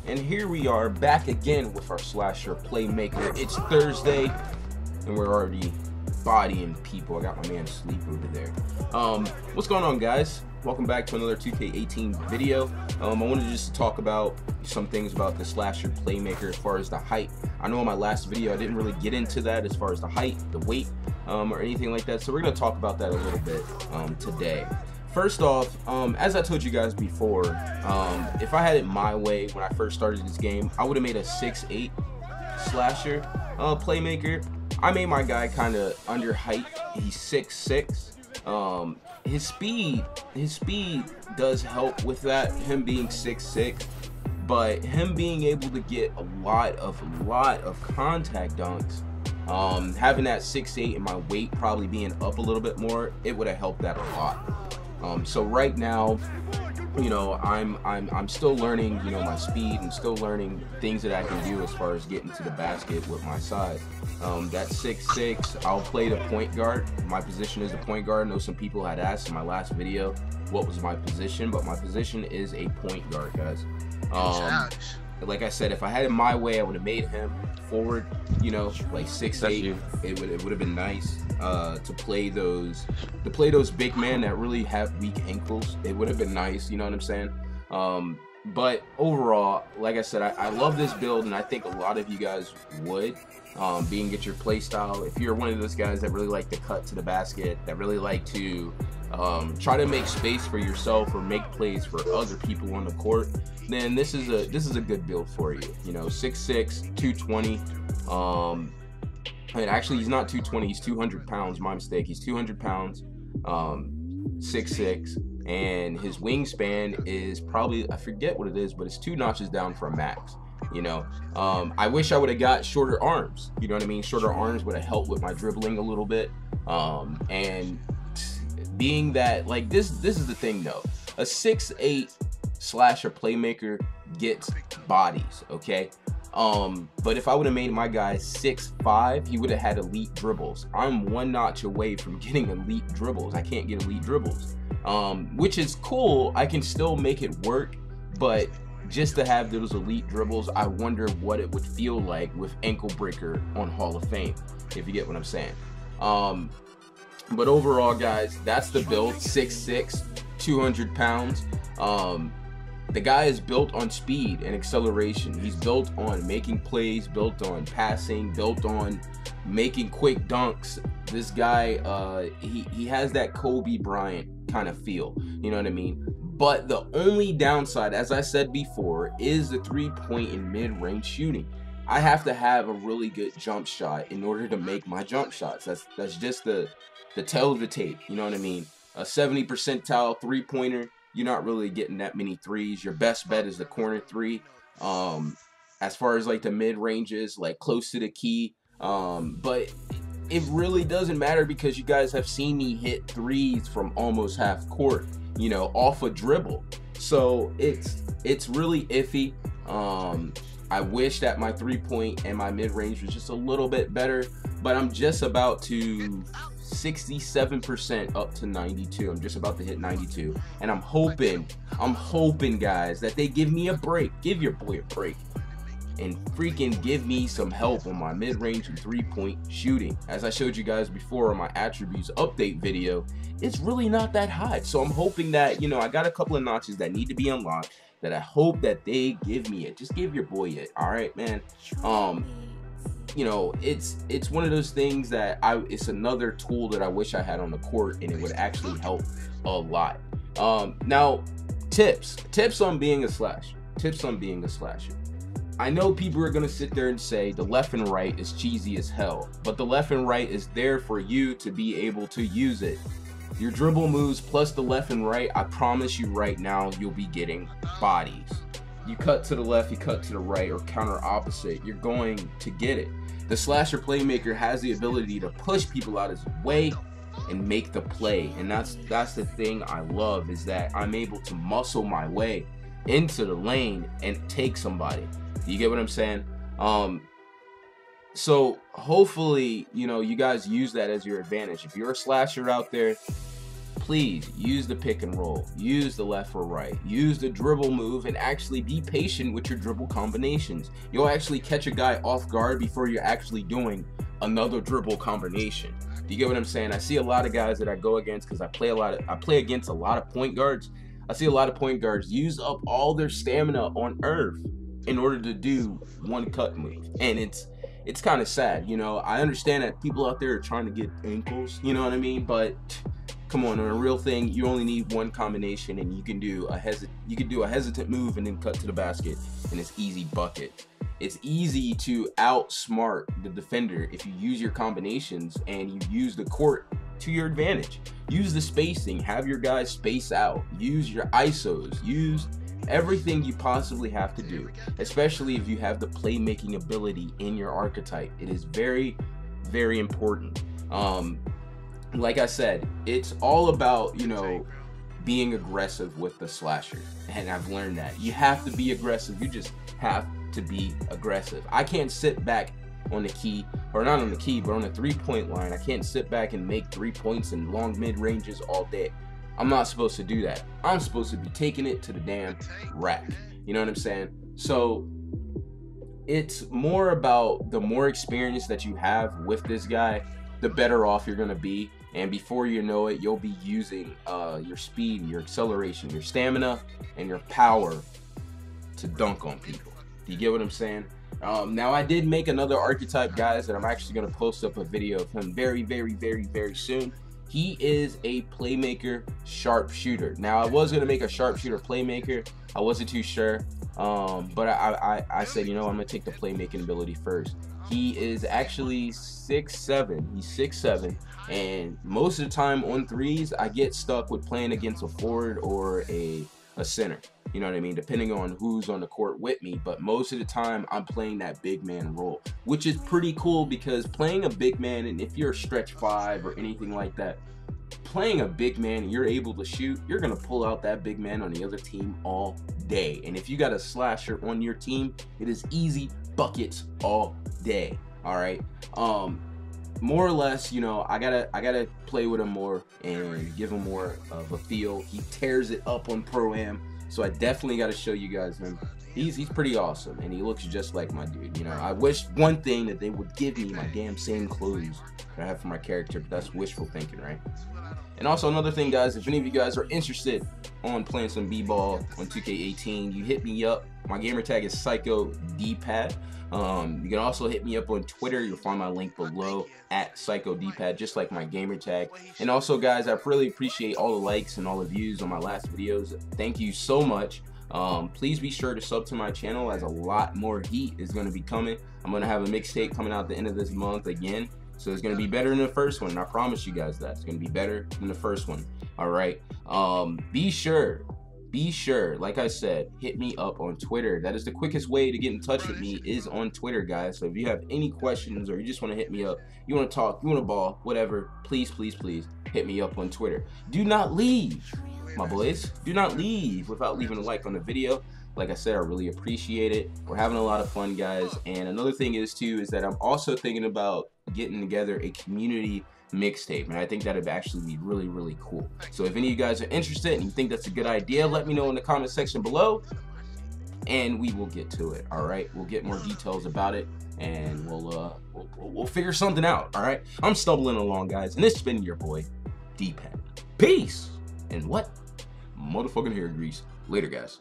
and here we are back again with our slasher Playmaker. It's Thursday, and we're already bodying people. I got my man asleep over there. What's going on, guys? Welcome back to another 2K18 video. I wanted to just talk about some things about the slasher Playmaker as far as the height. I know in my last video I didn't really get into that as far as the height, the weight, or anything like that. So we're going to talk about that a little bit today. First off, as I told you guys before, if I had it my way when I first started this game, I would have made a 6'8" slasher Playmaker. I made my guy kind of under height. He's 6'6". His speed does help with that, him being 6'6", but him being able to get a lot of contact dunks, having that 6'8" and my weight probably being up a little bit more, it would have helped that a lot. So right now, you know, I'm still learning, you know, my speed and still learning things that I can do as far as getting to the basket with my side. That 6'6", I'll play the point guard. My position is the point guard. I know some people had asked in my last video what was my position, but my position is a point guard, guys. Like I said, if I had it my way, I would have made him forward, you know, like 6'8". It would have been nice to play those big men that really have weak ankles. It would have been nice, you know what I'm saying? But overall, like I said, I love this build, and I think a lot of you guys would, being at your play style. If you're one of those guys that really like to cut to the basket, that really like to try to make space for yourself or make plays for other people on the court, then this is a good build for you. You know, 6'6", 220. And actually, he's not 220. He's 200 pounds. My mistake. He's 200 pounds. 6'6". And his wingspan is probably, I forget what it is, but it's 2 notches down from max. You know, I wish I would have got shorter arms. You know what I mean? Shorter arms would have helped with my dribbling a little bit. And being that, like, this is the thing though. A 6'8" slasher Playmaker gets bodies, okay? But if I would have made my guy 6'5", he would have had elite dribbles. I'm 1 notch away from getting elite dribbles. I can't get elite dribbles, which is cool. I can still make it work, but just to have those elite dribbles, I wonder what it would feel like with ankle breaker on Hall of Fame, if you get what I'm saying. But overall, guys, that's the build. 6'6", 200 pounds. The guy is built on speed and acceleration. He's built on making plays, built on passing, built on making quick dunks. This guy, he has that Kobe Bryant kind of feel, you know what I mean? But the only downside, as I said before, is the 3-point and mid-range shooting. I have to have a really good jump shot in order to make my jump shots. That's just the tail of the tape, you know what I mean? A 70 percentile 3-pointer, you're not really getting that many threes. Your best bet is the corner 3. As far as like the mid ranges, like close to the key, but it really doesn't matter because you guys have seen me hit threes from almost half court, you know, off a dribble. So it's really iffy. I wish that my 3-point and my mid range was just a little bit better, but I'm just about to 67% up to 92. I'm just about to hit 92, and I'm hoping, guys, that they give me a break. Give your boy a break and freaking give me some help on my mid-range and 3-point shooting. As I showed you guys before on my attributes update video, it's really not that high. So I'm hoping that, you know, I got a couple of notches that need to be unlocked that I hope that they give me it. Just give your boy it. All right, man. You know, it's one of those things that it's another tool that I wish I had on the court, and it would actually help a lot. Now, tips on being a slasher. I know people are gonna sit there and say the left and right is cheesy as hell, but the left and right is there for you to be able to use it. Your dribble moves plus the left and right, I promise you right now, you'll be getting bodies. You cut to the left, you cut to the right, or counter opposite, you're going to get it. The slasher Playmaker has the ability to push people out of his way and make the play, and that's the thing I love, is that I'm able to muscle my way into the lane and take somebody. You get what I'm saying? So hopefully, you know, you guys use that as your advantage. If you're a slasher out there, please use the pick and roll, use the left or right, use the dribble move, and actually be patient with your dribble combinations. You'll actually catch a guy off guard before you're actually doing another dribble combination. Do you get what I'm saying? I see a lot of guys that I go against because I play against a lot of point guards. I see a lot of point guards use up all their stamina on earth in order to do one cut move, and it's kind of sad. You know, I understand that people out there are trying to get ankles, you know what I mean, but come on a real thing, you only need one combination, and you can do a hesitant move and then cut to the basket, and it's easy bucket. It's easy to outsmart the defender if you use your combinations and you use the court to your advantage. Use the spacing, have your guys space out, use your ISOs, use everything you possibly have to do, especially if you have the playmaking ability in your archetype. It is very, very important. Like I said, it's all about, you know, being aggressive with the slasher, and I've learned that you have to be aggressive. You just have to be aggressive. I can't sit back on the key, or not on the key, but on the 3-point line. I can't sit back and make 3 points in long mid ranges all day. I'm not supposed to do that. I'm supposed to be taking it to the damn rack. You know what I'm saying? So it's more about the more experience that you have with this guy, the better off you're gonna be. And before you know it, you'll be using your speed, your acceleration, your stamina, and your power to dunk on people. Do you get what I'm saying? Now, I did make another archetype, guys, that I'm actually going to post up a video of him very, very, very, very soon. He is a playmaker sharpshooter. Now, I was going to make a sharpshooter playmaker. I wasn't too sure, but I said, you know, I'm going to take the playmaking ability first. He is actually 6'7". He's 6'7", and most of the time on threes, I get stuck with playing against a forward or a center. You know what I mean? Depending on who's on the court with me, but most of the time I'm playing that big man role, which is pretty cool because playing a big man, and if you're a stretch 5 or anything like that, playing a big man and you're able to shoot, you're gonna pull out that big man on the other team all day. And if you got a slasher on your team, it is easy buckets all day. All right. More or less, you know, I gotta play with him more and give him more of a feel. He tears it up on Pro-Am, so I definitely got to show you guys him. He's pretty awesome, and he looks just like my dude. You know, I wish one thing that they would give me my damn same clothes that I have for my character, but that's wishful thinking, right? And also another thing, guys, if any of you guys are interested on playing some b-ball on 2K18, you hit me up. My gamer tag is psychodpad. You can also hit me up on Twitter. You'll find my link below at psychodpad, just like my gamer tag. And also, guys, I really appreciate all the likes and all the views on my last videos. Thank you so much. Please be sure to sub to my channel, as a lot more heat is going to be coming. I'm going to have a mixtape coming out at the end of this month again. So it's going to be better than the first one. And I promise you guys that. It's going to be better than the first one. All right. Be sure, like I said, hit me up on Twitter. That is the quickest way to get in touch with me, is on Twitter, guys. So if you have any questions or you just want to hit me up, you want to talk, you want to ball, whatever, please, please, please hit me up on Twitter. Do not leave, my boys. Do not leave without leaving a like on the video. Like I said, I really appreciate it. We're having a lot of fun, guys. And another thing is, too, is that I'm also thinking about getting together a community mixtape, and I think that'd actually be really, really cool. So if any of you guys are interested and you think that's a good idea, let me know in the comment section below, and we will get to it. All right, we'll get more details about it, and we'll figure something out. All right, I'm stumbling along, guys, and this has been your boy D-Pad. Peace, and what motherfucking hair grease. Later, guys.